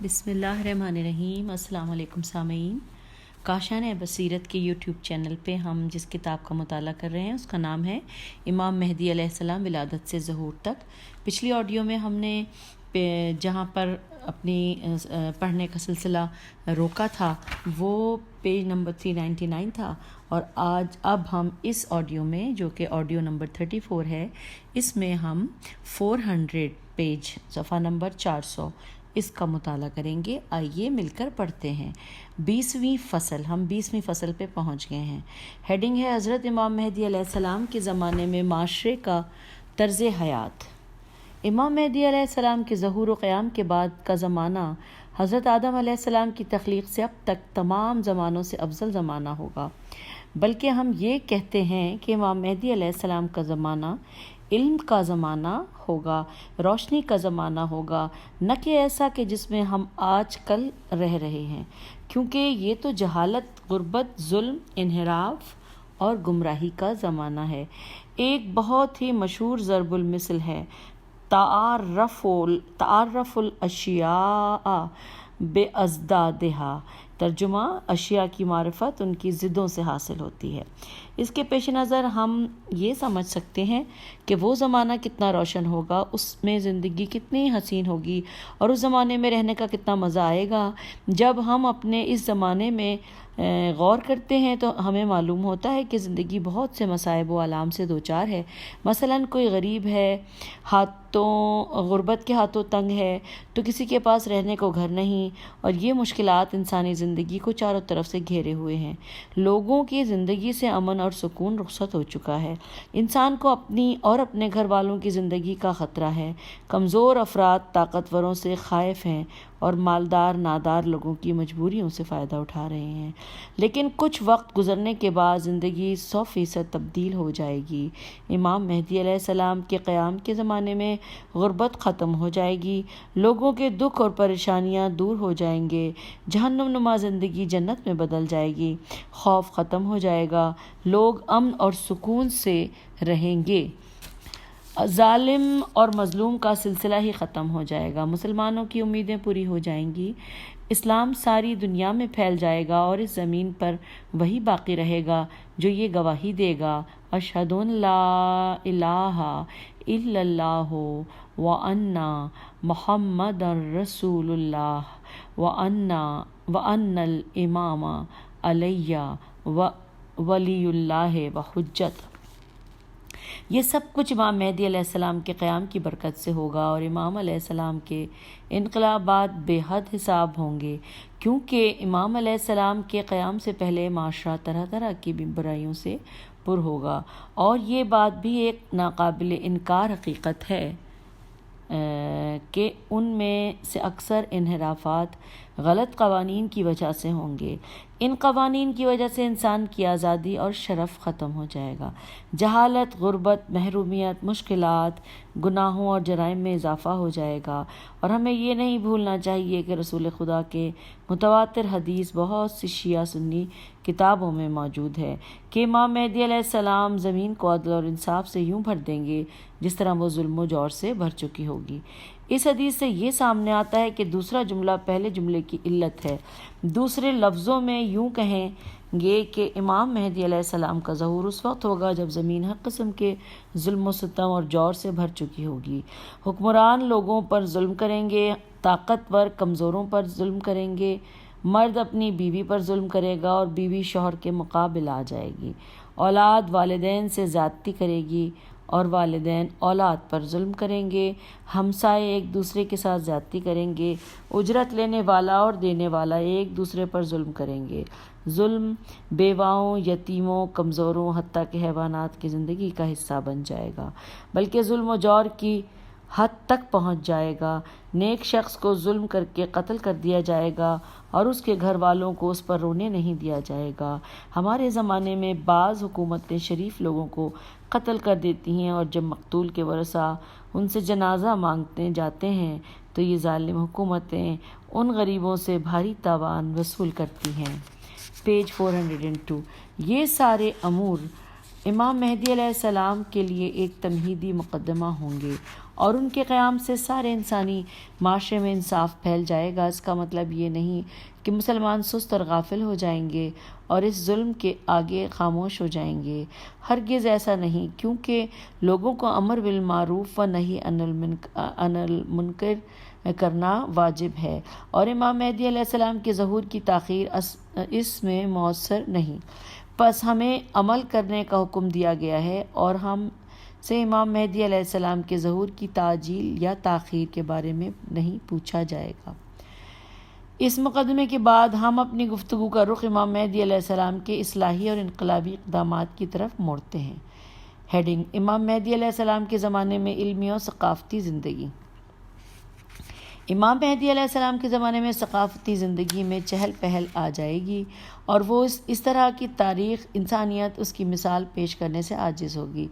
بسم اللہ الرحمن الرحیم۔ السلام علیکم سامعین، کاشان بصیرت کے یوٹیوب چینل پہ ہم جس کتاب کا مطالعہ کر رہے ہیں اس کا نام ہے امام مہدی علیہ السلام ولادت سے ظہور تک۔ پچھلی آڈیو میں ہم نے جہاں پر اپنی پڑھنے کا سلسلہ روکا تھا وہ پیج نمبر 399 تھا، اور اب ہم اس آڈیو میں جو کہ آڈیو نمبر 34 ہے، اس میں ہم 400 پیج صفحہ نمبر 400 اس کا مطالعہ کریں گے۔ آئیے مل کر پڑھتے ہیں۔ 20ویں فصل، ہم 20ویں فصل پہ پہنچ گئے ہیں۔ ہیڈنگ ہے حضرت امام مہدی علیہ السلام کے زمانے میں معاشرے کا طرز حیات۔ امام مہدی علیہ السلام کے ظہور و قیام کے بعد کا زمانہ حضرت آدم علیہ السلام کی تخلیق سے اب تک تمام زمانوں سے افضل زمانہ ہوگا، بلکہ ہم یہ کہتے ہیں کہ امام مہدی علیہ السلام کا زمانہ علم کا زمانہ ہوگا، روشنی کا زمانہ ہوگا، نہ کہ ایسا کہ جس میں ہم آج کل رہ رہے ہیں، کیونکہ یہ تو جہالت، غربت، ظلم، انحراف اور گمراہی کا زمانہ ہے۔ ایک بہت ہی مشہور ضرب المثل ہے، تعارف الاشیاء بازدادہا۔ ترجمہ: اشیاء کی معرفت ان کی ضدوں سے حاصل ہوتی ہے۔ اس کے پیش نظر ہم یہ سمجھ سکتے ہیں کہ وہ زمانہ کتنا روشن ہوگا، اس میں زندگی کتنی حسین ہوگی، اور اس زمانے میں رہنے کا کتنا مزہ آئے گا۔ جب ہم اپنے اس زمانے میں غور کرتے ہیں تو ہمیں معلوم ہوتا ہے کہ زندگی بہت سے مصائب و آلام سے دوچار ہے۔ مثلاً کوئی غریب ہے، غربت کے ہاتھوں تنگ ہے، تو کسی کے پاس رہنے کو گھر نہیں، اور یہ مشکلات انسانی زندگی کو چاروں طرف سے گھیرے ہوئے ہیں۔ لوگوں کی زندگی سے امن اور سکون رخصت ہو چکا ہے۔ انسان کو اپنی اور اپنے گھر والوں کی زندگی کا خطرہ ہے۔ کمزور افراد طاقتوروں سے خائف ہیں، اور مالدار نادار لوگوں کی مجبوریوں سے فائدہ اٹھا رہے ہیں۔ لیکن کچھ وقت گزرنے کے بعد زندگی 100% تبدیل ہو جائے گی۔ امام مہدی علیہ السلام کے قیام کے زمانے میں غربت ختم ہو جائے گی، لوگوں کے دکھ اور پریشانیاں دور ہو جائیں گے، جہنم نما زندگی جنت میں بدل جائے گی، خوف ختم ہو جائے گا، لوگ امن اور سکون سے رہیں گے، ظالم اور مظلوم کا سلسلہ ہی ختم ہو جائے گا، مسلمانوں کی امیدیں پوری ہو جائیں گی، اسلام ساری دنیا میں پھیل جائے گا، اور اس زمین پر وہی باقی رہے گا جو یہ گواہی دے گا: اشہد ان لا الہ الا اللہ وان محمد رسول اللہ وان الامام علی ولی اللہ وحجت۔ یہ سب کچھ امام مہدی علیہ السلام کے قیام کی برکت سے ہوگا، اور امام علیہ السلام کے انقلابات بے حد حساب ہوں گے، کیونکہ امام علیہ السلام کے قیام سے پہلے معاشرہ طرح طرح کی برائیوں سے پر ہوگا، اور یہ بات بھی ایک ناقابل انکار حقیقت ہے کہ ان میں سے اکثر انحرافات غلط قوانین کی وجہ سے ہوں گے۔ ان قوانین کی وجہ سے انسان کی آزادی اور شرف ختم ہو جائے گا، جہالت، غربت، محرومیت، مشکلات، گناہوں اور جرائم میں اضافہ ہو جائے گا۔ اور ہمیں یہ نہیں بھولنا چاہیے کہ رسول خدا کے متواتر حدیث بہت سی شیعہ سنی کتابوں میں موجود ہے کہ امام مہدی علیہ السلام زمین کو عدل اور انصاف سے یوں بھر دیں گے جس طرح وہ ظلم و جور سے بھر چکی ہوگی۔ اس حدیث سے یہ سامنے آتا ہے کہ دوسرا جملہ پہلے جملے کی علت ہے۔ دوسرے لفظوں میں یوں کہیں گے کہ امام مہدی علیہ السلام کا ظہور اس وقت ہوگا جب زمین ہر قسم کے ظلم و ستم اور جور سے بھر چکی ہوگی۔ حکمران لوگوں پر ظلم کریں گے، طاقتور کمزوروں پر ظلم کریں گے، مرد اپنی بیوی پر ظلم کرے گا اور بیوی شوہر کے مقابل آ جائے گی، اولاد والدین سے زیادتی کرے گی اور والدین اولاد پر ظلم کریں گے، ہمسائے ایک دوسرے کے ساتھ زیادتی کریں گے، اجرت لینے والا اور دینے والا ایک دوسرے پر ظلم کریں گے۔ ظلم بیواؤں، یتیموں، کمزوروں، حتیٰ کہ حیوانات کی زندگی کا حصہ بن جائے گا، بلکہ ظلم و جور کی حد تک پہنچ جائے گا۔ نیک شخص کو ظلم کر کے قتل کر دیا جائے گا اور اس کے گھر والوں کو اس پر رونے نہیں دیا جائے گا۔ ہمارے زمانے میں بعض حکومتیں شریف لوگوں کو قتل کر دیتی ہیں، اور جب مقتول کے ورثاء ان سے جنازہ مانگتے جاتے ہیں تو یہ ظالم حکومتیں ان غریبوں سے بھاری تاوان وصول کرتی ہیں۔ پیج 402۔ یہ سارے امور امام مہدی علیہ السلام کے لیے ایک تمہیدی مقدمہ ہوں گے، اور ان کے قیام سے سارے انسانی معاشرے میں انصاف پھیل جائے گا۔ اس کا مطلب یہ نہیں کہ مسلمان سست اور غافل ہو جائیں گے اور اس ظلم کے آگے خاموش ہو جائیں گے۔ ہرگز ایسا نہیں، کیونکہ لوگوں کو امر بالمعروف و نہی عن المنکر کرنا واجب ہے، اور امام مہدی علیہ السلام کے ظہور کی تاخیر اس میں مؤثر نہیں۔ پس ہمیں عمل کرنے کا حکم دیا گیا ہے، اور ہم سے امام مہدی علیہ السلام کے ظہور کی تعجیل یا تاخیر کے بارے میں نہیں پوچھا جائے گا۔ اس مقدمے کے بعد ہم اپنی گفتگو کا رخ امام مہدی علیہ السلام کے اصلاحی اور انقلابی اقدامات کی طرف موڑتے ہیں۔ ہیڈنگ: امام مہدی علیہ السلام کے زمانے میں علمی اور ثقافتی زندگی۔ امام مہدی علیہ السلام کے زمانے میں ثقافتی زندگی میں چہل پہل آ جائے گی، اور وہ اس طرح کی تاریخ انسانیت اس کی مثال پیش کرنے سے عاجز ہوگی۔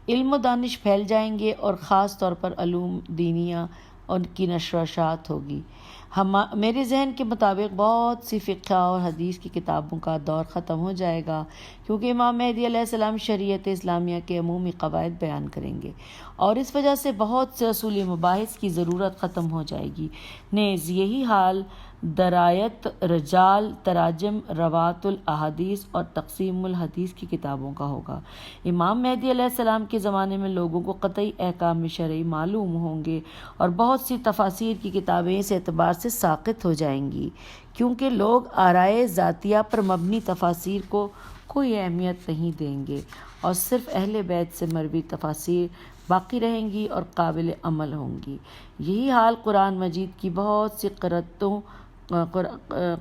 علم و دانش پھیل جائیں گے، اور خاص طور پر علوم دینیہ ان کی نشر و اشاعت ہوگی۔ میرے ذہن کے مطابق بہت سی فقہ اور حدیث کی کتابوں کا دور ختم ہو جائے گا، کیونکہ امام مہدی علیہ السلام شریعت اسلامیہ کے عمومی قواعد بیان کریں گے، اور اس وجہ سے بہت سے اصولی مباحث کی ضرورت ختم ہو جائے گی۔ نیز یہی حال درایت رجال، تراجم، روات الاحادیث اور تقسیم الحدیث کی کتابوں کا ہوگا۔ امام مہدی علیہ السلام کے زمانے میں لوگوں کو قطعی احکام شرعی معلوم ہوں گے، اور بہت سی تفاسیر کی کتابیں اس اعتبار سے ساقط ہو جائیں گی کیونکہ لوگ آرائے ذاتیہ پر مبنی تفاسیر کو کوئی اہمیت نہیں دیں گے، اور صرف اہل بیت سے مروی تفاسیر باقی رہیں گی اور قابل عمل ہوں گی۔ یہی حال قرآن مجید کی بہت سی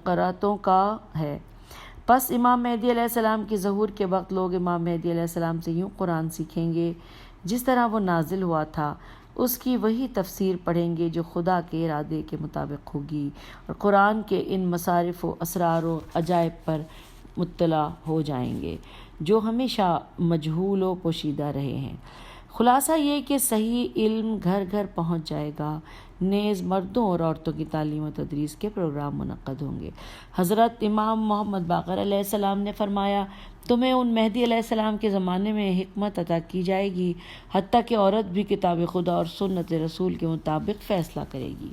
قرأتوں کا ہے۔ پس امام مہدی علیہ السلام کے ظہور کے وقت لوگ امام مہدی علیہ السلام سے یوں قرآن سیکھیں گے جس طرح وہ نازل ہوا تھا، اس کی وہی تفسیر پڑھیں گے جو خدا کے ارادے کے مطابق ہوگی، اور قرآن کے ان مصارف و اسرار و عجائب پر مطلع ہو جائیں گے جو ہمیشہ مجہول و پوشیدہ رہے ہیں۔ خلاصہ یہ کہ صحیح علم گھر گھر پہنچ جائے گا، نیز مردوں اور عورتوں کی تعلیم و تدریس کے پروگرام منعقد ہوں گے۔ حضرت امام محمد باقر علیہ السلام نے فرمایا، تمہیں ان مہدی علیہ السلام کے زمانے میں حکمت عطا کی جائے گی، حتیٰ کہ عورت بھی کتاب خدا اور سنت رسول کے مطابق فیصلہ کرے گی۔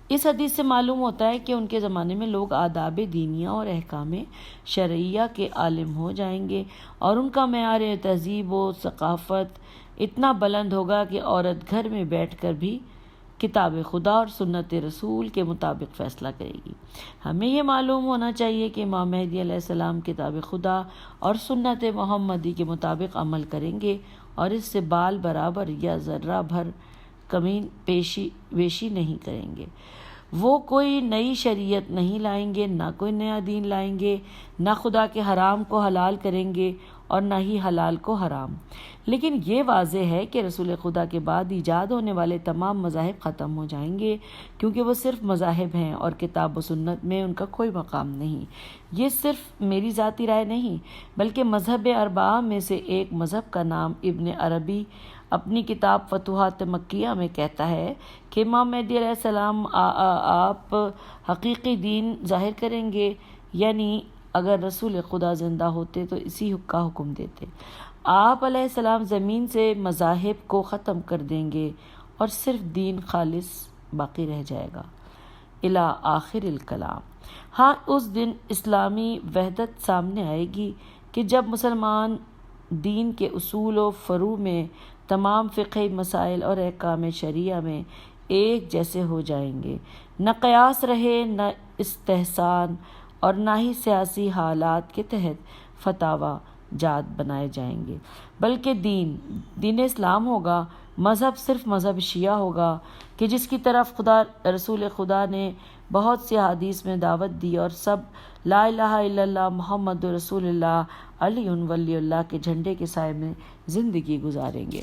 اس حدیث سے معلوم ہوتا ہے کہ ان کے زمانے میں لوگ آداب دینیہ اور احکام شرعیہ کے عالم ہو جائیں گے، اور ان کا معیار تہذیب و ثقافت اتنا بلند ہوگا کہ عورت گھر میں بیٹھ کر بھی کتاب خدا اور سنت رسول کے مطابق فیصلہ کرے گی۔ ہمیں یہ معلوم ہونا چاہیے کہ امام مہدی علیہ السلام کتاب خدا اور سنت محمدی کے مطابق عمل کریں گے، اور اس سے بال برابر یا ذرہ بھر کمی بیشی نہیں کریں گے۔ وہ کوئی نئی شریعت نہیں لائیں گے، نہ کوئی نیا دین لائیں گے، نہ خدا کے حرام کو حلال کریں گے اور نہ ہی حلال کو حرام۔ لیکن یہ واضح ہے کہ رسول خدا کے بعد ایجاد ہونے والے تمام مذاہب ختم ہو جائیں گے، کیونکہ وہ صرف مذاہب ہیں اور کتاب و سنت میں ان کا کوئی مقام نہیں۔ یہ صرف میری ذاتی رائے نہیں، بلکہ مذہب اربعہ میں سے ایک مذہب کا نام ابن عربی اپنی کتاب فتوحات مکیہ میں کہتا ہے کہ امام مہدی علیہ السلام آپ حقیقی دین ظاہر کریں گے، یعنی اگر رسول خدا زندہ ہوتے تو اسی کا حکم دیتے۔ آپ علیہ السلام زمین سے مذاہب کو ختم کر دیں گے اور صرف دین خالص باقی رہ جائے گا۔ الی آخر الکلام۔ ہاں، اس دن اسلامی وحدت سامنے آئے گی کہ جب مسلمان دین کے اصول و فروع میں، تمام فقہی مسائل اور احکام شرعیہ میں ایک جیسے ہو جائیں گے۔ نہ قیاس رہے، نہ استحسان، اور نہ ہی سیاسی حالات کے تحت فتاوی جات بنائے جائیں گے، بلکہ دین اسلام ہوگا۔ مذہب صرف مذہب شیعہ ہوگا کہ جس کی طرف رسول خدا نے بہت سی احادیث میں دعوت دی، اور سب لا الہ الا اللہ محمد رسول اللہ علی ولی اللہ کے جھنڈے کے سائے میں زندگی گزاریں گے۔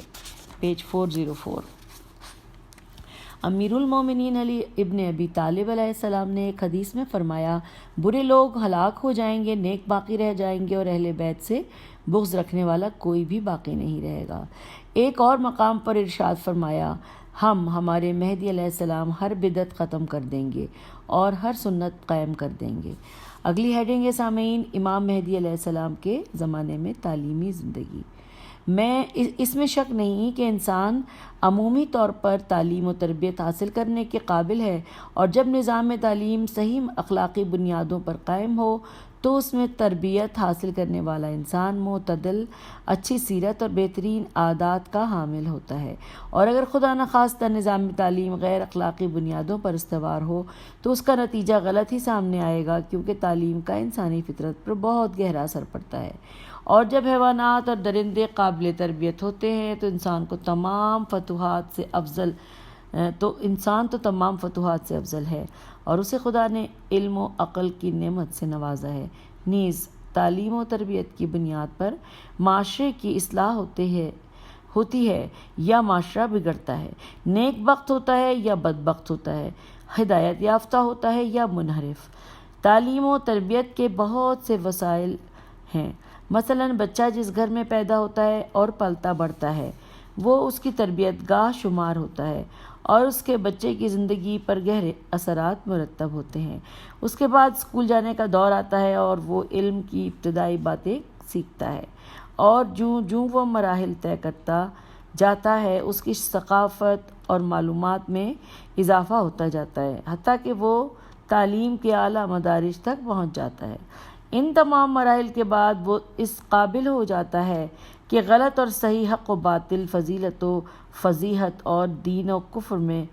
پیج 404۔ امیر المومنین علی ابن ابی طالب علیہ السلام نے ایک حدیث میں فرمایا، برے لوگ ہلاک ہو جائیں گے، نیک باقی رہ جائیں گے، اور اہل بیت سے بغض رکھنے والا کوئی بھی باقی نہیں رہے گا۔ ایک اور مقام پر ارشاد فرمایا، ہم ہمارے مہدی علیہ السلام ہر بدعت ختم کر دیں گے اور ہر سنت قائم کر دیں گے۔ اگلی ہیڈنگ ہے سامعین، امام مہدی علیہ السلام کے زمانے میں تعلیمی زندگی۔ اس میں شک نہیں کہ انسان عمومی طور پر تعلیم و تربیت حاصل کرنے کے قابل ہے، اور جب نظام تعلیم صحیح اخلاقی بنیادوں پر قائم ہو تو اس میں تربیت حاصل کرنے والا انسان معتدل، اچھی سیرت اور بہترین عادات کا حامل ہوتا ہے، اور اگر خدا نخواستہ نظام تعلیم غیر اخلاقی بنیادوں پر استوار ہو تو اس کا نتیجہ غلط ہی سامنے آئے گا، کیونکہ تعلیم کا انسانی فطرت پر بہت گہرا اثر پڑتا ہے، اور جب حیوانات اور درندے قابل تربیت ہوتے ہیں تو انسان تو تمام فتوحات سے افضل ہے، اور اسے خدا نے علم و عقل کی نعمت سے نوازا ہے۔ نیز تعلیم و تربیت کی بنیاد پر معاشرے کی اصلاح ہوتی ہے یا معاشرہ بگڑتا ہے، نیک بخت ہوتا ہے یا بدبخت ہوتا ہے، ہدایت یافتہ ہوتا ہے یا منحرف۔ تعلیم و تربیت کے بہت سے وسائل ہیں، مثلا بچہ جس گھر میں پیدا ہوتا ہے اور پلتا بڑھتا ہے وہ اس کی تربیت گاہ شمار ہوتا ہے، اور اس کے بچے کی زندگی پر گہرے اثرات مرتب ہوتے ہیں۔ اس کے بعد اسکول جانے کا دور آتا ہے اور وہ علم کی ابتدائی باتیں سیکھتا ہے، اور جوں وہ مراحل طے کرتا جاتا ہے اس کی ثقافت اور معلومات میں اضافہ ہوتا جاتا ہے، حتیٰ کہ وہ تعلیم کے اعلیٰ مدارج تک پہنچ جاتا ہے۔ ان تمام مراحل کے بعد وہ اس قابل ہو جاتا ہے کہ غلط اور صحیح، حق و باطل، فضیلت و فضیحت اور دین و کفر میں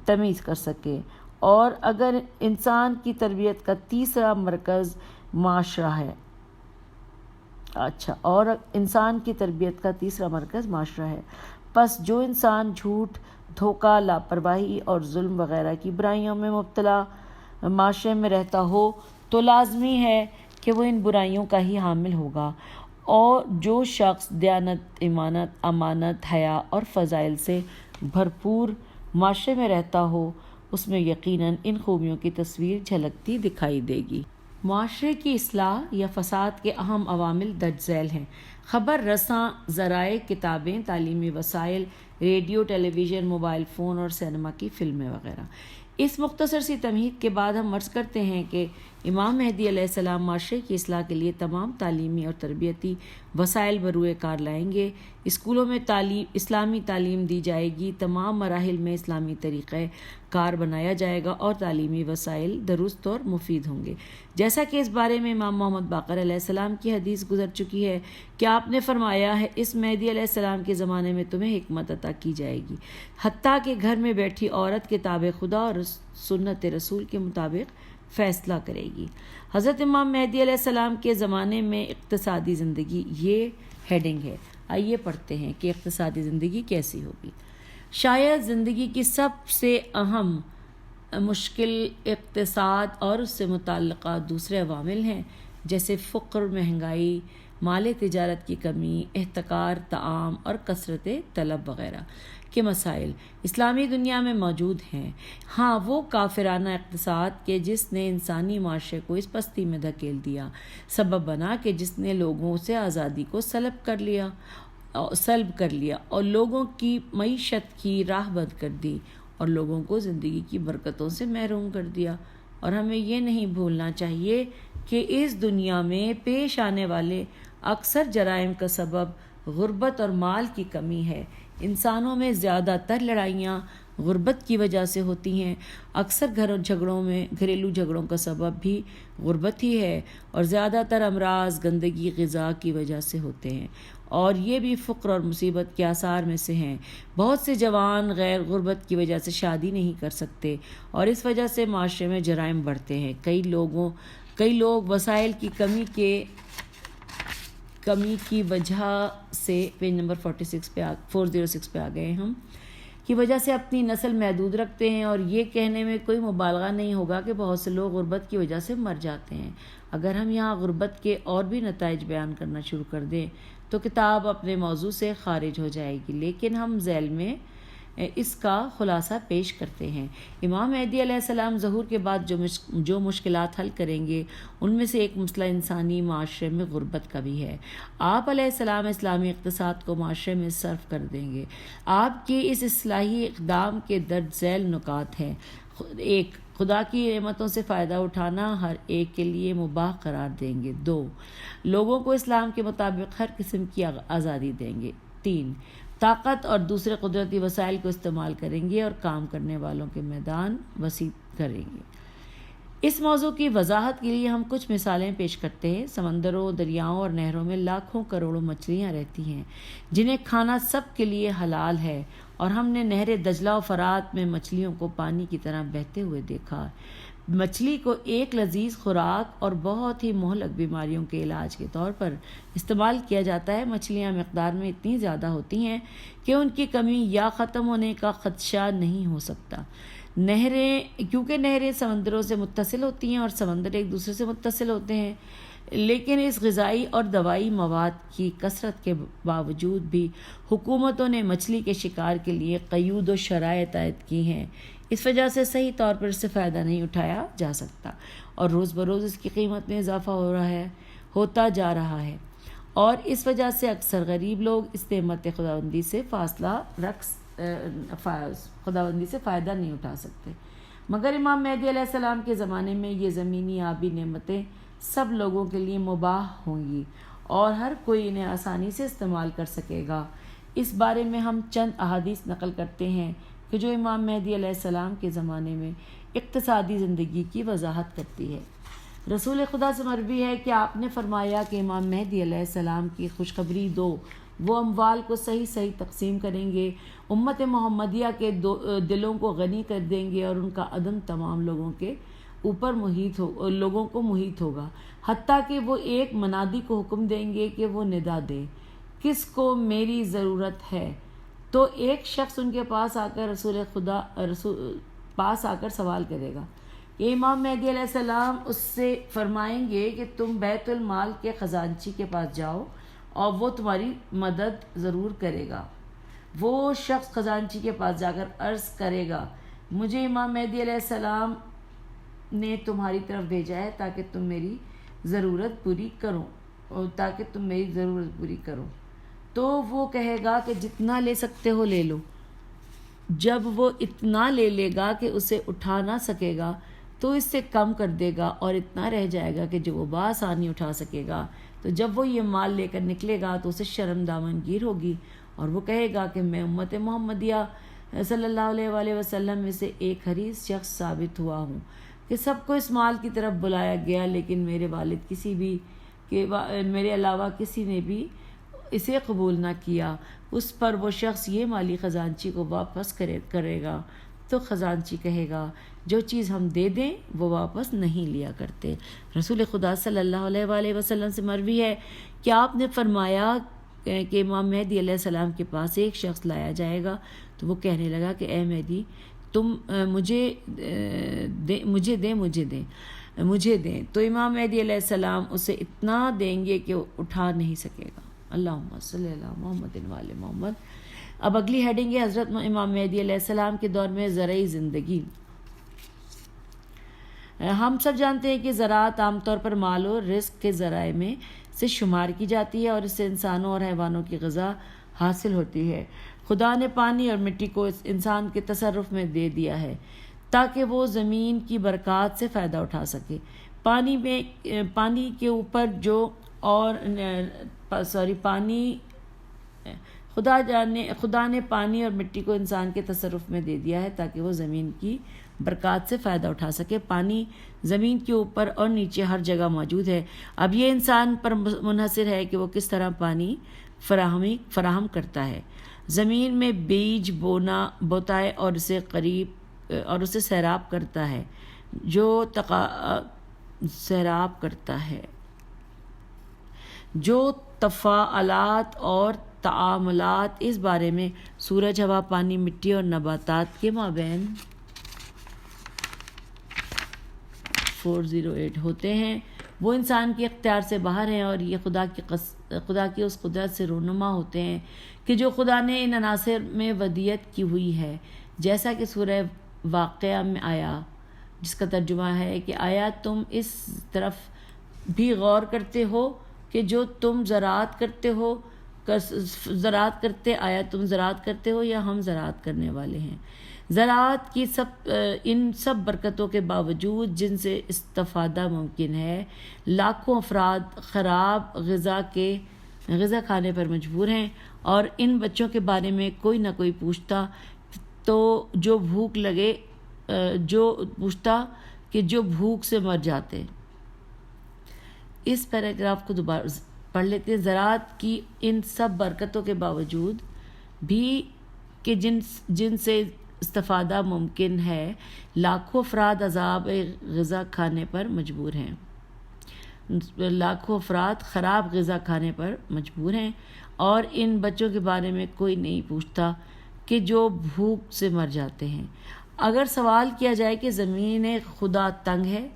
تمیز کر سکے، اور اگر انسان کی تربیت کا تیسرا مرکز معاشرہ ہے، پس جو انسان جھوٹ، دھوکہ، لاپرواہی اور ظلم وغیرہ کی برائیوں میں مبتلا معاشرے میں رہتا ہو تو لازمی ہے کہ وہ ان برائیوں کا ہی حامل ہوگا، اور جو شخص دیانت، امانت، حیا اور فضائل سے بھرپور معاشرے میں رہتا ہو اس میں یقیناً ان خوبیوں کی تصویر جھلکتی دکھائی دے گی۔ معاشرے کی اصلاح یا فساد کے اہم عوامل درج ذیل ہیں: خبر رساں ذرائع، کتابیں، تعلیمی وسائل، ریڈیو، ٹیلی ویژن، موبائل فون اور سینما کی فلمیں وغیرہ۔ اس مختصر سی تمہید کے بعد ہم عرض کرتے ہیں کہ امام مہدی علیہ السلام معاشرے کی اصلاح کے لیے تمام تعلیمی اور تربیتی وسائل بروئے کار لائیں گے۔ اسکولوں میں اسلامی تعلیم دی جائے گی، تمام مراحل میں اسلامی طریقہ کار بنایا جائے گا، اور تعلیمی وسائل درست اور مفید ہوں گے، جیسا کہ اس بارے میں امام محمد باقر علیہ السلام کی حدیث گزر چکی ہے کہ آپ نے فرمایا ہے، اس مہدی علیہ السلام کے زمانے میں تمہیں حکمت عطا کی جائے گی، حتیٰ کہ گھر میں بیٹھی عورت کتاب خدا اور سنت رسول کے مطابق فیصلہ کرے گی۔ حضرت امام مہدی علیہ السلام کے زمانے میں اقتصادی زندگی، یہ ہیڈنگ ہے۔ آئیے پڑھتے ہیں کہ اقتصادی زندگی کیسی ہوگی۔ شاید زندگی کی سب سے اہم مشکل اقتصاد اور اس سے متعلقہ دوسرے عوامل ہیں، جیسے فقر، مہنگائی، مال تجارت کی کمی، احتکار طعام اور کثرت طلب وغیرہ کے مسائل اسلامی دنیا میں موجود ہیں۔ ہاں، وہ کافرانہ اقتصاد کہ جس نے انسانی معاشرے کو اس پستی میں دھکیل دیا، سبب بنا کہ جس نے لوگوں سے آزادی کو سلب کر لیا اور لوگوں کی معیشت کی راہ بند کر دی، اور لوگوں کو زندگی کی برکتوں سے محروم کر دیا۔ اور ہمیں یہ نہیں بھولنا چاہیے کہ اس دنیا میں پیش آنے والے اکثر جرائم کا سبب غربت اور مال کی کمی ہے۔ انسانوں میں زیادہ تر لڑائیاں غربت کی وجہ سے ہوتی ہیں۔ اکثر گھریلو جھگڑوں کا سبب بھی غربت ہی ہے، اور زیادہ تر امراض گندگی غذا کی وجہ سے ہوتے ہیں، اور یہ بھی فقر اور مصیبت کے آثار میں سے ہیں۔ بہت سے جوان غیر غربت کی وجہ سے شادی نہیں کر سکتے، اور اس وجہ سے معاشرے میں جرائم بڑھتے ہیں۔ کئی لوگ وسائل کی کمی کی وجہ سے پیج نمبر 406 پہ آ گئے ہم کی وجہ سے اپنی نسل محدود رکھتے ہیں، اور یہ کہنے میں کوئی مبالغہ نہیں ہوگا کہ بہت سے لوگ غربت کی وجہ سے مر جاتے ہیں۔ اگر ہم یہاں غربت کے اور بھی نتائج بیان کرنا شروع کر دیں تو کتاب اپنے موضوع سے خارج ہو جائے گی، لیکن ہم ذیل میں اس کا خلاصہ پیش کرتے ہیں۔ امام مہدی علیہ السلام ظہور کے بعد جو مشکلات حل کریں گے ان میں سے ایک مسئلہ انسانی معاشرے میں غربت کا بھی ہے۔ آپ علیہ السلام اسلامی اقتصاد کو معاشرے میں صرف کر دیں گے۔ آپ کے اس اصلاحی اقدام کے درج ذیل نکات ہیں: ایک، خدا کی نعمتوں سے فائدہ اٹھانا ہر ایک کے لیے مباح قرار دیں گے۔ 2، لوگوں کو اسلام کے مطابق ہر قسم کی آزادی دیں گے۔ 3، طاقت اور دوسرے قدرتی وسائل کو استعمال کریں گے اور کام کرنے والوں کے میدان وسیع کریں گے۔ اس موضوع کی وضاحت کے لیے ہم کچھ مثالیں پیش کرتے ہیں۔ سمندروں، دریاؤں اور نہروں میں لاکھوں کروڑوں مچھلیاں رہتی ہیں جنہیں کھانا سب کے لیے حلال ہے، اور ہم نے نہر دجلہ و فرات میں مچھلیوں کو پانی کی طرح بہتے ہوئے دیکھا۔ مچھلی کو ایک لذیذ خوراک اور بہت ہی مہلک بیماریوں کے علاج کے طور پر استعمال کیا جاتا ہے۔ مچھلیاں مقدار میں اتنی زیادہ ہوتی ہیں کہ ان کی کمی یا ختم ہونے کا خدشہ نہیں ہو سکتا۔ کیونکہ نہریں سمندروں سے متصل ہوتی ہیں اور سمندر ایک دوسرے سے متصل ہوتے ہیں، لیکن اس غذائی اور دوائی مواد کی کثرت کے باوجود بھی حکومتوں نے مچھلی کے شکار کے لیے قیود و شرائط عائد کی ہیں۔ اس وجہ سے صحیح طور پر اس سے فائدہ نہیں اٹھایا جا سکتا، اور روز بروز اس کی قیمت میں اضافہ ہوتا جا رہا ہے، اور اس وجہ سے اکثر غریب لوگ اس نعمت خداوندی سے خداوندی سے فائدہ نہیں اٹھا سکتے۔ مگر امام مہدی علیہ السلام کے زمانے میں یہ زمینی آبی نعمتیں سب لوگوں کے لیے مباح ہوں گی اور ہر کوئی انہیں آسانی سے استعمال کر سکے گا۔ اس بارے میں ہم چند احادیث نقل کرتے ہیں کہ جو امام مہدی علیہ السلام کے زمانے میں اقتصادی زندگی کی وضاحت کرتی ہے۔ رسول خدا سے مروی ہے کہ آپ نے فرمایا کہ امام مہدی علیہ السلام کی خوشخبری دو، وہ اموال کو صحیح تقسیم کریں گے، امت محمدیہ کے دلوں کو غنی کر دیں گے، اور ان کا عدم تمام لوگوں کو محیط ہوگا، حتیٰ کہ وہ ایک منادی کو حکم دیں گے کہ وہ ندا دے، کس کو میری ضرورت ہے؟ تو ایک شخص ان کے پاس آ کر سوال کرے گا کہ امام مہدی علیہ السلام اس سے فرمائیں گے کہ تم بیت المال کے خزانچی کے پاس جاؤ اور وہ تمہاری مدد ضرور کرے گا۔ وہ شخص خزانچی کے پاس جا کر عرض کرے گا، مجھے امام مہدی علیہ السلام نے تمہاری طرف بھیجا ہے تاکہ تم میری ضرورت پوری کرو۔ تو وہ کہے گا کہ جتنا لے سکتے ہو لے لو۔ جب وہ اتنا لے لے گا کہ اسے اٹھا نہ سکے گا تو اس سے کم کر دے گا، اور اتنا رہ جائے گا کہ جو وہ بآسانی اٹھا سکے گا۔ تو جب وہ یہ مال لے کر نکلے گا تو اسے شرم دامن گیر ہوگی، اور وہ کہے گا کہ میں امت محمدیہ صلی اللہ علیہ وآلہ وسلم میں سے ایک حریص شخص ثابت ہوا ہوں کہ سب کو اس مال کی طرف بلایا گیا، لیکن میرے علاوہ کسی نے بھی اسے قبول نہ کیا۔ اس پر وہ شخص یہ مالی خزانچی کو واپس کرے گا تو خزانچی کہے گا، جو چیز ہم دے دیں وہ واپس نہیں لیا کرتے۔ رسول خدا صلی اللہ علیہ وآلہ وسلم سے مروی ہے کہ آپ نے فرمایا کہ امام مہدی علیہ السلام کے پاس ایک شخص لایا جائے گا، تو وہ کہنے لگا کہ اے مہدی، تم مجھے دیں۔ تو امام مہدی علیہ السلام اسے اتنا دیں گے کہ وہ اٹھا نہیں سکے گا۔ اللہم صلی اللہ محمد وعلی محمد۔ اب اگلی ہیڈنگ ہے حضرت امام مہدی علیہ السلام کے دور میں زرعی زندگی۔ ہم سب جانتے ہیں کہ زراعت عام طور پر مال و رزق کے ذرائع میں سے شمار کی جاتی ہے، اور اس سے انسانوں اور حیوانوں کی غذا حاصل ہوتی ہے۔ خدا نے پانی اور مٹی کو انسان کے تصرف میں دے دیا ہے تاکہ وہ زمین کی برکات سے فائدہ اٹھا سکے۔ پانی کے اوپر خدا نے پانی اور مٹی کو انسان کے تصرف میں دے دیا ہے تاکہ وہ زمین کی برکات سے فائدہ اٹھا سکے۔ پانی زمین کے اوپر اور نیچے ہر جگہ موجود ہے۔ اب یہ انسان پر منحصر ہے کہ وہ کس طرح پانی فراہم کرتا ہے۔ زمین میں بیج بوتا ہے اور اسے سیراب کرتا ہے۔ جو تفاعلات اور تعاملات اس بارے میں سورج، ہوا، پانی، مٹی اور نباتات کے مابین 408 ہوتے ہیں، وہ انسان کے اختیار سے باہر ہیں، اور یہ خدا کی اس قدرت سے رونما ہوتے ہیں کہ جو خدا نے ان عناصر میں ودیت کی ہوئی ہے، جیسا کہ سورہ واقعہ میں آیا، جس کا ترجمہ ہے کہ آیا تم اس طرف بھی غور کرتے ہو کہ جو تم زراعت کرتے، آیا تم زراعت کرتے ہو یا ہم زراعت کرنے والے ہیں۔ زراعت کی ان سب برکتوں کے باوجود جن سے استفادہ ممکن ہے، لاکھوں افراد خراب غذا کھانے پر مجبور ہیں، اور ان بچوں کے بارے میں کوئی نہ کوئی پوچھتا جو بھوک سے مر جاتے۔ اس پیراگراف کو دوبارہ پڑھ لیتے ہیں۔ زراعت کی ان سب برکتوں کے باوجود بھی کہ جن سے استفادہ ممکن ہے، لاکھوں افراد عذاب غذا کھانے پر مجبور ہیں، خراب غذا کھانے پر مجبور ہیں، اور ان بچوں کے بارے میں کوئی نہیں پوچھتا کہ جو بھوک سے مر جاتے ہیں۔ اگر سوال کیا جائے کہ زمین خدا تنگ ہے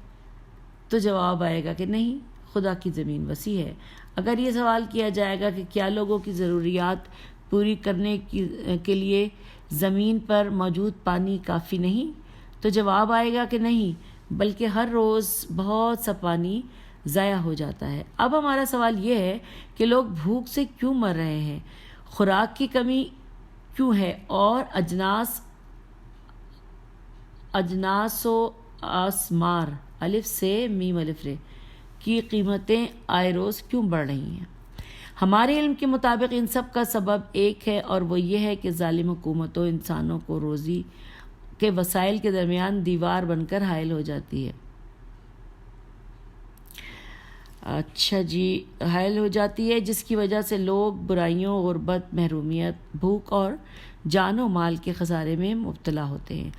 تو جواب آئے گا کہ نہیں، خدا کی زمین وسیع ہے۔ اگر یہ سوال کیا جائے گا کہ کیا لوگوں کی ضروریات پوری کرنے کے لیے زمین پر موجود پانی کافی نہیں، تو جواب آئے گا کہ نہیں، بلکہ ہر روز بہت سا پانی ضائع ہو جاتا ہے۔ اب ہمارا سوال یہ ہے کہ لوگ بھوک سے کیوں مر رہے ہیں، خوراک کی کمی کیوں ہے، اور اجناس و اسمار الف سے میم الف رے کی قیمتیں آئے روز کیوں بڑھ رہی ہیں؟ ہمارے علم کے مطابق ان سب کا سبب ایک ہے، اور وہ یہ ہے کہ ظالم حکومتوں انسانوں کو روزی کے وسائل کے درمیان دیوار بن کر حائل ہو جاتی ہے۔ حائل ہو جاتی ہے، جس کی وجہ سے لوگ برائیوں، غربت، محرومیت، بھوک اور جان و مال کے خسارے میں مبتلا ہوتے ہیں۔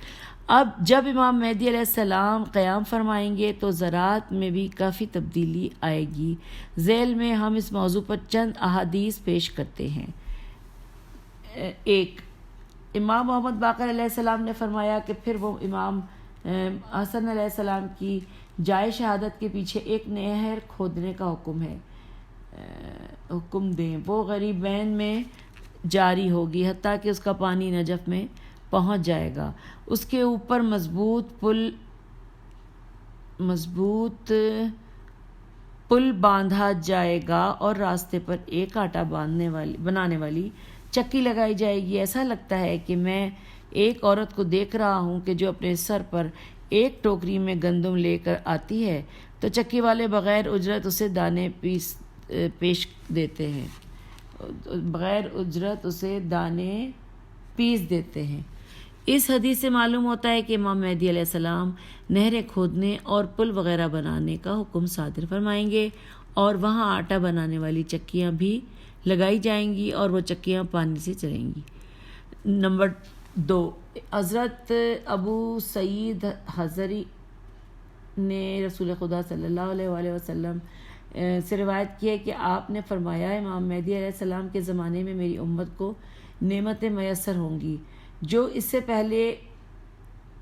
اب جب امام مہدی علیہ السلام قیام فرمائیں گے تو زراعت میں بھی کافی تبدیلی آئے گی۔ ذیل میں ہم اس موضوع پر چند احادیث پیش کرتے ہیں۔ 1. امام محمد باقر علیہ السلام نے فرمایا کہ پھر وہ امام حسن علیہ السلام کی جائے شہادت کے پیچھے ایک نہر کھودنے کا حکم دیں، وہ غریبین میں جاری ہوگی حتیٰ کہ اس کا پانی نجف میں پہنچ جائے گا۔ اس کے اوپر مضبوط پل باندھا جائے گا اور راستے پر ایک آٹا بنانے والی چکی لگائی جائے گی۔ ایسا لگتا ہے کہ میں ایک عورت کو دیکھ رہا ہوں کہ جو اپنے سر پر ایک ٹوکری میں گندم لے کر آتی ہے تو چکی والے بغیر اجرت اسے دانے پیس دیتے ہیں۔ اس حدیث سے معلوم ہوتا ہے کہ امام مہدی علیہ السلام نہریں کھودنے اور پل وغیرہ بنانے کا حکم صادر فرمائیں گے، اور وہاں آٹا بنانے والی چکیاں بھی لگائی جائیں گی اور وہ چکیاں پانی سے چلیں گی۔ نمبر 2، حضرت ابو سعید حضری نے رسول خدا صلی اللہ علیہ وسلم سے روایت کی ہے کہ آپ نے فرمایا، امام مہدی علیہ السلام کے زمانے میں میری امت کو نعمتیں میسر ہوں گی جو اس سے پہلے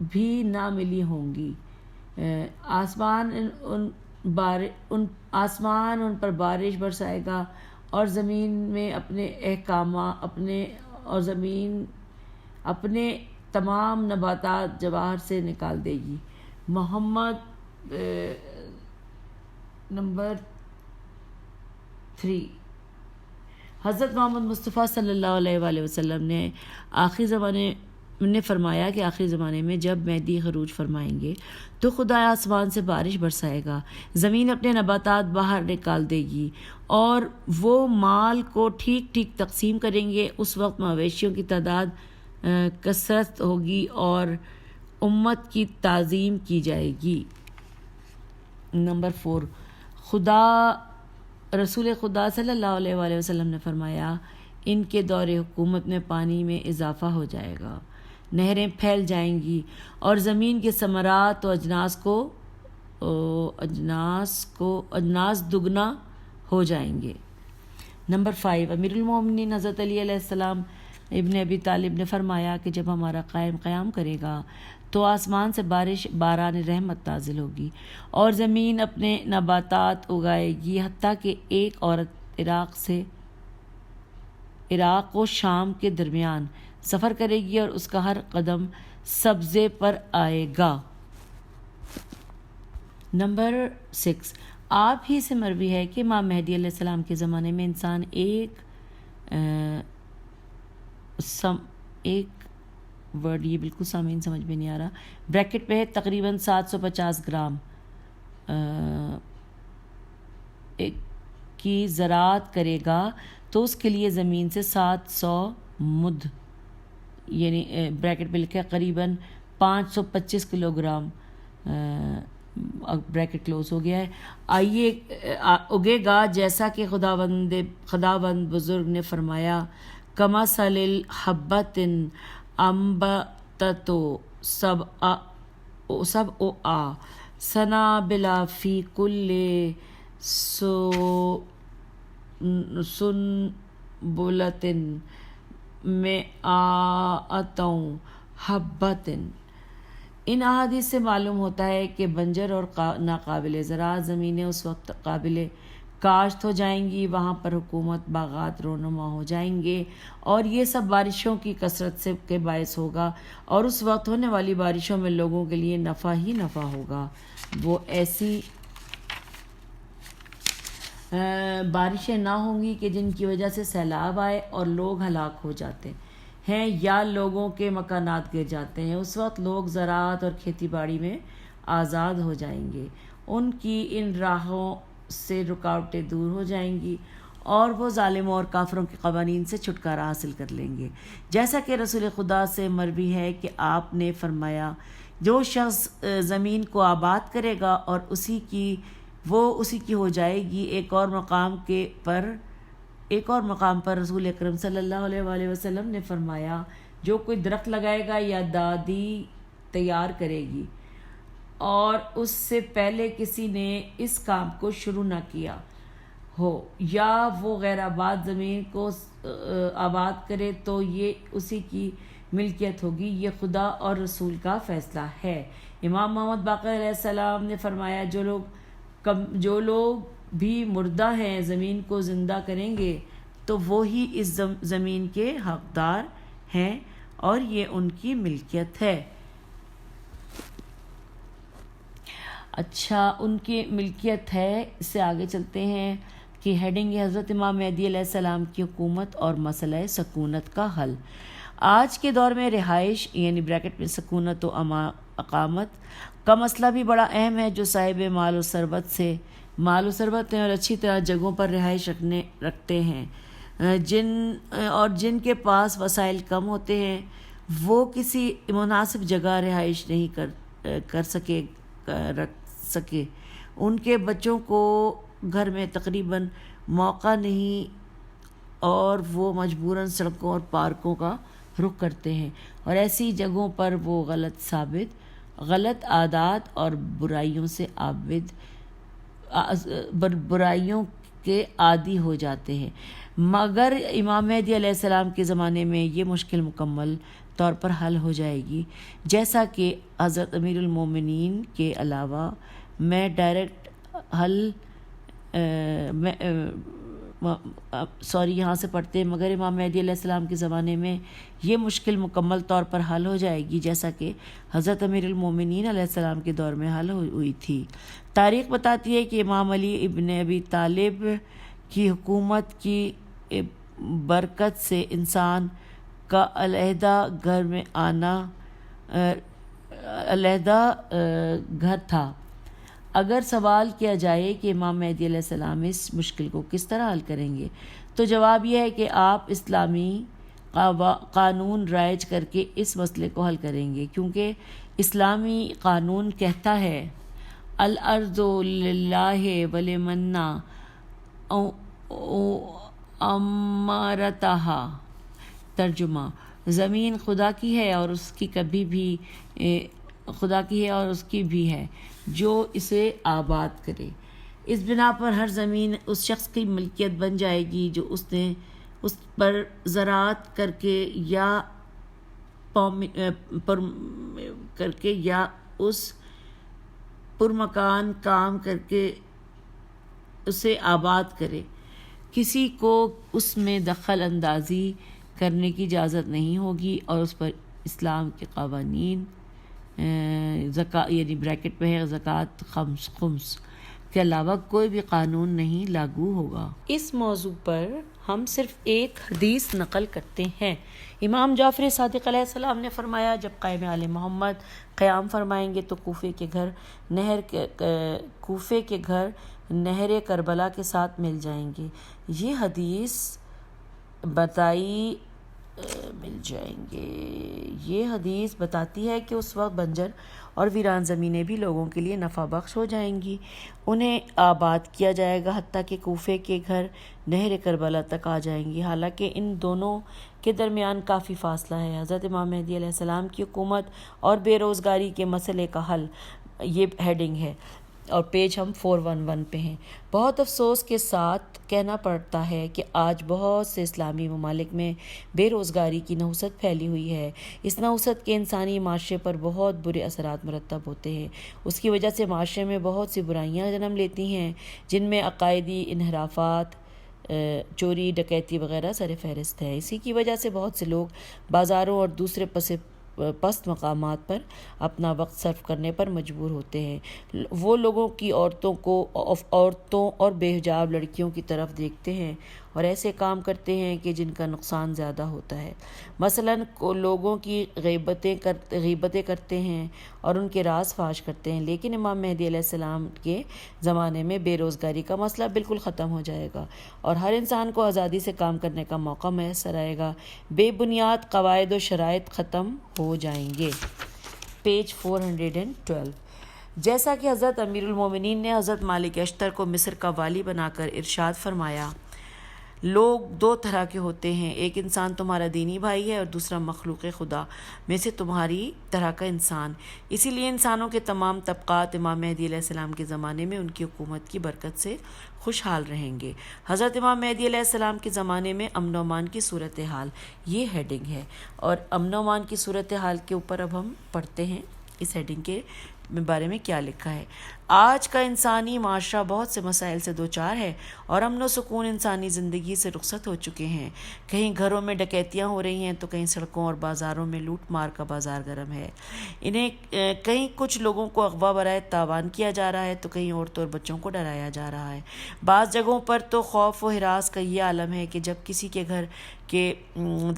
بھی نہ ملی ہوں گی۔ آسمان ان پر بارش برسائے گا اور زمین میں اپنے تمام نباتات جواہر سے نکال دے گی۔ نمبر 3، حضرت محمد مصطفیٰ صلی اللہ علیہ وسلم نے فرمایا کہ آخری زمانے میں جب مہدی خروج فرمائیں گے تو خدا آسمان سے بارش برسائے گا، زمین اپنے نباتات باہر نکال دے گی اور وہ مال کو ٹھیک ٹھیک تقسیم کریں گے۔ اس وقت مویشیوں کی تعداد کثرت ہوگی اور امت کی تعظیم کی جائے گی۔ نمبر 4، رسول خدا صلی اللہ علیہ وسلم نے فرمایا، ان کے دور حکومت میں پانی میں اضافہ ہو جائے گا، نہریں پھیل جائیں گی اور زمین کے ثمرات و اجناس دگنا ہو جائیں گے۔ نمبر 5، امیر المومنین حضرت علی علیہ السلام ابن ابی طالب نے فرمایا کہ جب ہمارا قیام کرے گا تو آسمان سے باران رحمت نازل ہوگی اور زمین اپنے نباتات اگائے گی، حتیٰ کہ ایک عورت عراق و شام کے درمیان سفر کرے گی اور اس کا ہر قدم سبزے پر آئے گا۔ نمبر 6، آپ ہی سے مروی ہے کہ امام مہدی علیہ السلام کے زمانے میں انسان ایک ورڈ یہ بالکل سامعین سمجھ میں نہیں آ رہا. بریکٹ پہ ہے تقریباً 750 گرام کی زراعت کرے گا تو اس کے لیے زمین سے 700 مد یعنی بریکٹ پہ لکھا ہے قریباً 525 کلو گرام بریکٹ کلوز ہو گیا ہے. آئیے اگے گا جیسا کہ خداوند بزرگ نے فرمایا کمثل الحبۃ انبتت سبع سنابل فی کل سنبلۃ مئۃ حبۃ. ان احادیث سے معلوم ہوتا ہے کہ بنجر اور ناقابل زراعت زمینیں اس وقت قابل کاشت ہو جائیں گی، وہاں پر حکومت باغات رونما ہو جائیں گے، اور یہ سب بارشوں کی کثرت سے کے باعث ہوگا، اور اس وقت ہونے والی بارشوں میں لوگوں کے لیے نفع ہی نفع ہوگا. وہ ایسی بارشیں نہ ہوں گی کہ جن کی وجہ سے سیلاب آئے اور لوگ ہلاک ہو جاتے ہیں یا لوگوں کے مکانات گر جاتے ہیں. اس وقت لوگ زراعت اور کھیتی باڑی میں آزاد ہو جائیں گے، ان کی ان راہوں سے رکاوٹیں دور ہو جائیں گی اور وہ ظالموں اور کافروں کے قوانین سے چھٹکارا حاصل کر لیں گے. جیسا کہ رسول خدا سے مروی ہے کہ آپ نے فرمایا جو شخص زمین کو آباد کرے گا اور اسی کی ہو جائے گی. ایک اور مقام پر رسول اکرم صلی اللہ علیہ وآلہ وسلم نے فرمایا جو کوئی درخت لگائے گا یا دادی تیار کرے گی اور اس سے پہلے کسی نے اس کام کو شروع نہ کیا ہو یا وہ غیر آباد زمین کو آباد کرے تو یہ اسی کی ملکیت ہوگی. یہ خدا اور رسول کا فیصلہ ہے. امام محمد باقر علیہ السلام نے فرمایا جو لوگ بھی مردہ ہیں زمین کو زندہ کریں گے تو وہی اس زمین کے حقدار ہیں اور یہ ان کی ملکیت ہے. اچھا، ان کی ملکیت ہے. اس سے آگے چلتے ہیں کہ ہیڈنگ ہے حضرت امام مہدی علیہ السلام کی حکومت اور مسئلہ سکونت کا حل. آج کے دور میں رہائش یعنی بریکٹ میں سکونت و اقامت کا مسئلہ بھی بڑا اہم ہے. جو صاحب مال و ثروت ہیں اور اچھی طرح جگہوں پر رہائش رکھتے ہیں، جن کے پاس وسائل کم ہوتے ہیں وہ کسی مناسب جگہ رہائش نہیں رکھ سکے. ان کے بچوں کو گھر میں تقریباً موقع نہیں اور وہ مجبوراً سڑکوں اور پارکوں کا رخ کرتے ہیں اور ایسی جگہوں پر وہ غلط عادات اور برائیوں کے عادی ہو جاتے ہیں. مگر امام مہدی علیہ السلام کے زمانے میں یہ مشکل مکمل طور پر حل ہو جائے گی. جیسا کہ حضرت امیر المومنین کے علاوہ میں ڈائریکٹ حل یہاں سے پڑھتے ہیں مگر امام مہدی علیہ السلام کے زمانے میں یہ مشکل مکمل طور پر حل ہو جائے گی جیسا کہ حضرت امیر المومنین علیہ السلام کے دور میں حل ہوئی تھی. تاریخ بتاتی ہے کہ امام علی ابن ابی طالب کی حکومت کی برکت سے انسان کا علیحدہ گھر تھا. اگر سوال کیا جائے کہ امام مہدی علیہ السلام اس مشکل کو کس طرح حل کریں گے تو جواب یہ ہے کہ آپ اسلامی قانون رائج کر کے اس مسئلے کو حل کریں گے، کیونکہ اسلامی قانون کہتا ہے الارض للہ ولمن امارتہا. ترجمہ: زمین خدا کی ہے اور اس کی بھی ہے جو اسے آباد کرے. اس بنا پر ہر زمین اس شخص کی ملکیت بن جائے گی جو اس نے اس پر زراعت کر کے یا اس پرمکان کام کر کے اسے آباد کرے. کسی کو اس میں دخل اندازی کرنے کی اجازت نہیں ہوگی اور اس پر اسلام کے قوانین یعنی بریکٹ پہ ہے زکوٰۃ خمس کے علاوہ کوئی بھی قانون نہیں لاگو ہوگا۔ اس موضوع پر ہم صرف ایک حدیث نقل کرتے ہیں۔ امام جعفر صادق علیہ السلام نے فرمایا، جب قائم آل محمد قیام فرمائیں گے تو کوفے کے گھر نہر کربلا کے ساتھ مل جائیں گے۔ یہ حدیث بتاتی ہے کہ اس وقت بنجر اور ویران زمینیں بھی لوگوں کے لیے نفع بخش ہو جائیں گی، انہیں آباد کیا جائے گا، حتیٰ کہ کوفے کے گھر نہر کربلا تک آ جائیں گی، حالانکہ ان دونوں کے درمیان کافی فاصلہ ہے۔ حضرت امام مہدی علیہ السلام کی حکومت اور بے روزگاری کے مسئلے کا حل، یہ ہیڈنگ ہے اور پیج ہم 411 پہ ہیں۔ بہت افسوس کے ساتھ کہنا پڑتا ہے کہ آج بہت سے اسلامی ممالک میں بے روزگاری کی نحوست پھیلی ہوئی ہے۔ اس نحوست کے انسانی معاشرے پر بہت برے اثرات مرتب ہوتے ہیں۔ اس کی وجہ سے معاشرے میں بہت سی برائیاں جنم لیتی ہیں، جن میں عقائدی انحرافات، چوری ڈکیتی وغیرہ سر فہرست ہے۔ اسی کی وجہ سے بہت سے لوگ بازاروں اور دوسرے پست مقامات پر اپنا وقت صرف کرنے پر مجبور ہوتے ہیں۔ وہ لوگوں کی عورتوں اور بے حجاب لڑکیوں کی طرف دیکھتے ہیں اور ایسے کام کرتے ہیں کہ جن کا نقصان زیادہ ہوتا ہے۔ مثلاً لوگوں کی غیبتیں کرتے ہیں اور ان کے راز فاش کرتے ہیں۔ لیکن امام مہدی علیہ السلام کے زمانے میں بے روزگاری کا مسئلہ بالکل ختم ہو جائے گا اور ہر انسان کو آزادی سے کام کرنے کا موقع میسر آئے گا۔ بے بنیاد قواعد و شرائط ختم ہو جائیں گے۔ پیج 412۔ جیسا کہ حضرت امیر المومنین نے حضرت مالک اشتر کو مصر کا والی بنا کر ارشاد فرمایا، لوگ دو طرح کے ہوتے ہیں، ایک انسان تمہارا دینی بھائی ہے اور دوسرا مخلوق خدا میں سے تمہاری طرح کا انسان۔ اسی لیے انسانوں کے تمام طبقات امام مہدی علیہ السلام کے زمانے میں ان کی حکومت کی برکت سے خوشحال رہیں گے۔ حضرت امام مہدی علیہ السلام کے زمانے میں امن و امان کی صورتحال، یہ ہیڈنگ ہے، اور امن و امان کی صورتحال کے اوپر اب ہم پڑھتے ہیں اس ہیڈنگ کے بارے میں کیا لکھا ہے۔ آج کا انسانی معاشرہ بہت سے مسائل سے دوچار ہے اور امن و سکون انسانی زندگی سے رخصت ہو چکے ہیں۔ کہیں گھروں میں ڈکیتیاں ہو رہی ہیں تو کہیں سڑکوں اور بازاروں میں لوٹ مار کا بازار گرم ہے۔ کہیں کچھ لوگوں کو اغوا برائے تاوان کیا جا رہا ہے تو کہیں عورتوں اور بچوں کو ڈرایا جا رہا ہے۔ بعض جگہوں پر تو خوف و ہراس کا یہ عالم ہے کہ جب کسی کے گھر کے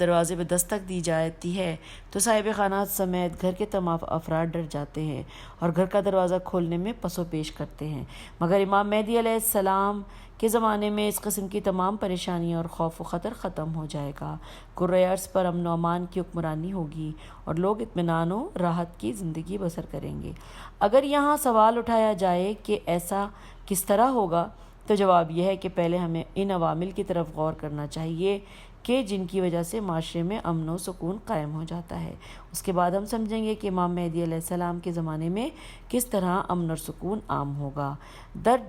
دروازے پہ دستک دی جاتی ہے تو صاحب خانہ سمیت گھر کے تمام افراد ڈر جاتے ہیں اور گھر کا دروازہ کھولنے میں پس و پیش کرتے ہیں۔ مگر امام مہدی علیہ السلام کے زمانے میں اس قسم کی تمام پریشانیاں اور خوف و خطر ختم ہو جائے گا۔ کرۂ ارض پر امن و امان کی حکمرانی ہوگی اور لوگ اطمینان و راحت کی زندگی بسر کریں گے۔ اگر یہاں سوال اٹھایا جائے کہ ایسا کس طرح ہوگا تو جواب یہ ہے کہ پہلے ہمیں ان عوامل کی طرف غور کرنا چاہیے کہ جن کی وجہ سے معاشرے میں امن و سکون قائم ہو جاتا ہے۔ اس کے بعد ہم سمجھیں گے کہ امام مہدی علیہ السلام کے زمانے میں کس طرح امن اور سکون عام ہوگا۔ مندرجہ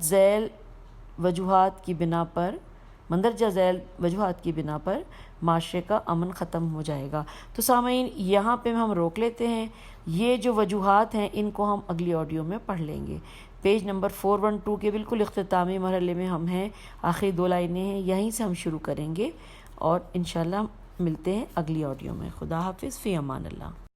ذیل وجوہات کی بنا پر معاشرے کا امن ختم ہو جائے گا۔ تو سامعین، یہاں پہ ہم روک لیتے ہیں، یہ جو وجوہات ہیں ان کو ہم اگلی آڈیو میں پڑھ لیں گے۔ پیج نمبر 412 کے بالکل اختتامی مرحلے میں ہم ہیں، آخری 2 لائنیں ہیں، یہیں سے ہم شروع کریں گے اور انشاءاللہ ملتے ہیں اگلی آڈیو میں۔ خدا حافظ، فی امان اللہ۔